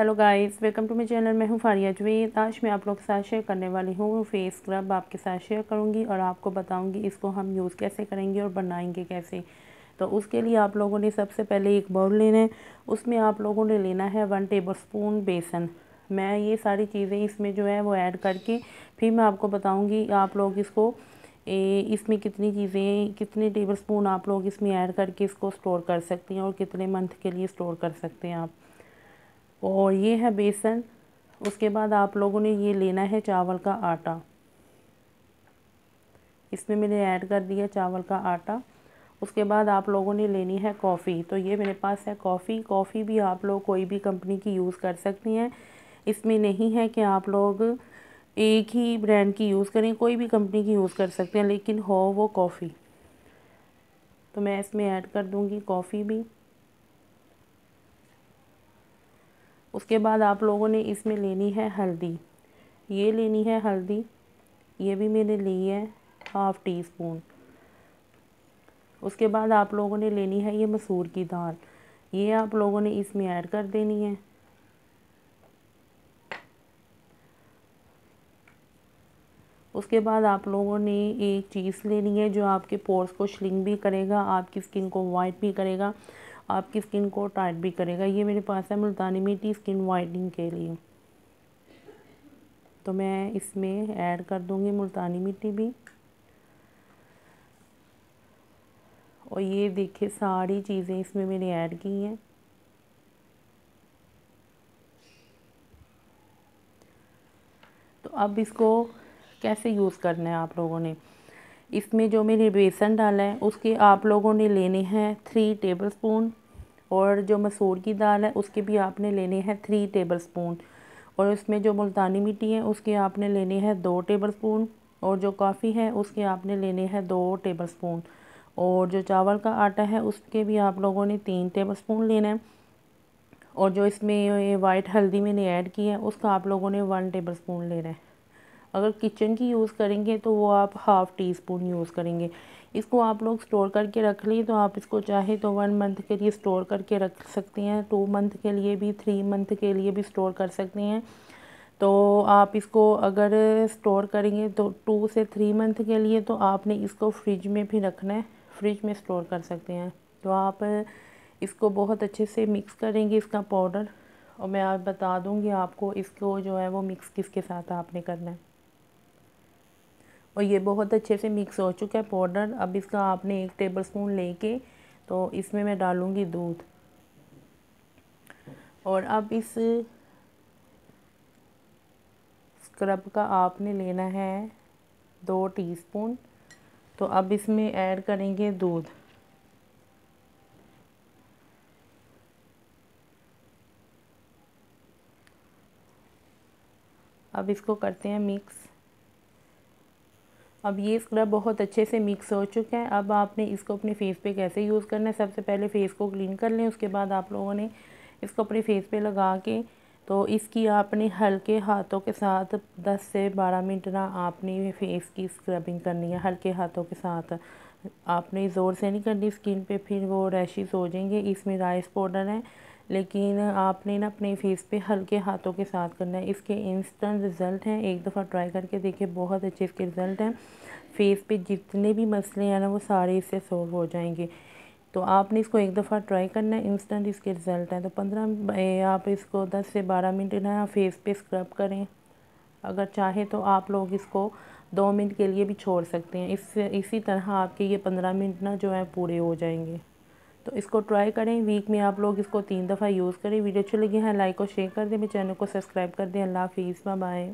Hello guys, welcome to my channel. मैं हूं फारिया जवेद। आज मैं आप लोग के साथ शेयर करने वाली हूं फेस स्क्रब। आपके साथ शेयर करूंगी और आपको बताऊंगी इसको हम यूज़ कैसे करेंगे और बनाएंगे कैसे। तो उसके लिए आप लोगों ने सबसे पहले एक बाउल लेना है। उसमें आप लोगों ने लेना है 1 टेबलस्पून बेसन। मैं ये सारी चीज़ें इसमें जो है वो ऐड करके फिर मैं आपको बताऊँगी आप लोग इसको इसमें कितनी चीज़ें कितने टेबलस्पून आप लोग इसमें ऐड करके इसको स्टोर कर सकती हैं और कितने मंथ के लिए स्टोर कर सकते हैं आप। और ये है बेसन। उसके बाद आप लोगों ने ये लेना है चावल का आटा। इसमें मैंने ऐड कर दिया चावल का आटा। उसके बाद आप लोगों ने लेनी है कॉफ़ी। तो ये मेरे पास है कॉफ़ी। कॉफ़ी भी आप लोग कोई भी कंपनी की यूज़ कर सकती हैं। इसमें नहीं है कि आप लोग एक ही ब्रांड की यूज़ करें, कोई भी कंपनी की यूज़ कर सकते हैं, लेकिन हो वो कॉफ़ी। तो मैं इसमें ऐड कर दूँगी कॉफ़ी भी। उसके बाद आप लोगों ने इसमें लेनी है हल्दी। ये लेनी है हल्दी, ये भी मैंने ली है 1/2 टीस्पून। उसके बाद आप लोगों ने लेनी है ये मसूर की दाल। ये आप लोगों ने इसमें ऐड कर देनी है। उसके बाद आप लोगों ने एक चीज़ लेनी है जो आपके पोर्स को श्रिंक भी करेगा, आपकी स्किन को वाइट भी करेगा, आपकी स्किन को टाइट भी करेगा। ये मेरे पास है मुल्तानी मिट्टी स्किन वाइटनिंग के लिए। तो मैं इसमें ऐड कर दूंगी मुल्तानी मिट्टी भी। और ये देखिए सारी चीज़ें इसमें मैंने ऐड की हैं। तो अब इसको कैसे यूज़ करना है आप लोगों ने। इसमें जो मैंने बेसन डाला है उसके आप लोगों ने लेने हैं 3 टेबलस्पून। और जो मसूर की दाल है उसके भी आपने लेने हैं 3 टेबलस्पून। और इसमें जो मुल्तानी मिट्टी है उसके आपने लेने हैं 2 टेबलस्पून। और जो कॉफ़ी है उसके आपने लेने हैं 2 टेबलस्पून। और जो चावल का आटा है उसके भी आप लोगों ने 3 टेबलस्पून लेना है। और जो इसमें वाइट हल्दी मैंने ऐड की है उसका आप लोगों ने 1 टेबलस्पून लेना है। अगर किचन की यूज़ करेंगे तो वो आप 1/2 टीस्पून यूज़ करेंगे। इसको आप लोग स्टोर करके रख ली तो आप इसको चाहे तो 1 मंथ के लिए स्टोर करके रख सकती हैं, 2 मंथ के लिए भी, 3 मंथ के लिए भी स्टोर कर सकती हैं। तो आप इसको अगर स्टोर करेंगे तो 2 से 3 मंथ के लिए तो आपने इसको फ्रिज में भी रखना है, फ्रिज में स्टोर कर सकते हैं। तो आप इसको बहुत अच्छे से मिक्स करेंगे इसका पाउडर। और मैं आप बता दूंगी आपको इसको जो है वो मिक्स किसके साथ आपने करना है। और ये बहुत अच्छे से मिक्स हो चुका है पाउडर। अब इसका आपने 1 टेबलस्पून लेके तो इसमें मैं डालूंगी दूध। और अब इस स्क्रब का आपने लेना है 2 टीस्पून। तो अब इसमें ऐड करेंगे दूध। अब इसको करते हैं मिक्स। अब ये स्क्रब बहुत अच्छे से मिक्स हो चुका है। अब आपने इसको अपने फेस पे कैसे यूज़ करना है, सबसे पहले फेस को क्लीन कर लें। उसके बाद आप लोगों ने इसको अपने फेस पे लगा के तो इसकी आपने हल्के हाथों के साथ 10 से 12 मिनट ना आपने फेस की स्क्रबिंग करनी है। हल्के हाथों के साथ आपने ज़ोर से नहीं करनी स्किन पे, फिर वो रैशेस हो जाएंगे। इसमें राइस पाउडर है, लेकिन आपने ना अपने फेस पे हल्के हाथों के साथ करना है। इसके इंस्टेंट रिज़ल्ट हैं, एक दफ़ा ट्राई करके देखिए, बहुत अच्छे इसके रिज़ल्ट हैं। फेस पे जितने भी मसले हैं ना वो सारे इससे सॉल्व हो जाएंगे। तो आपने इसको एक दफ़ा ट्राई करना है, इंस्टेंट इसके रिज़ल्ट हैं। तो 15 आप इसको 10 से 12 मिनट ना फेस पे स्क्रब करें। अगर चाहे तो आप लोग इसको 2 मिनट के लिए भी छोड़ सकते हैं। इससे इसी तरह आपके ये 15 मिनट ना जो है पूरे हो जाएंगे। तो इसको ट्राई करें। वीक में आप लोग इसको 3 दफ़ा यूज़ करें। वीडियो अच्छी लगी है लाइक और शेयर कर दें, मेरे चैनल को सब्सक्राइब कर दें। अल्लाह हाफिज़, बाय बाय।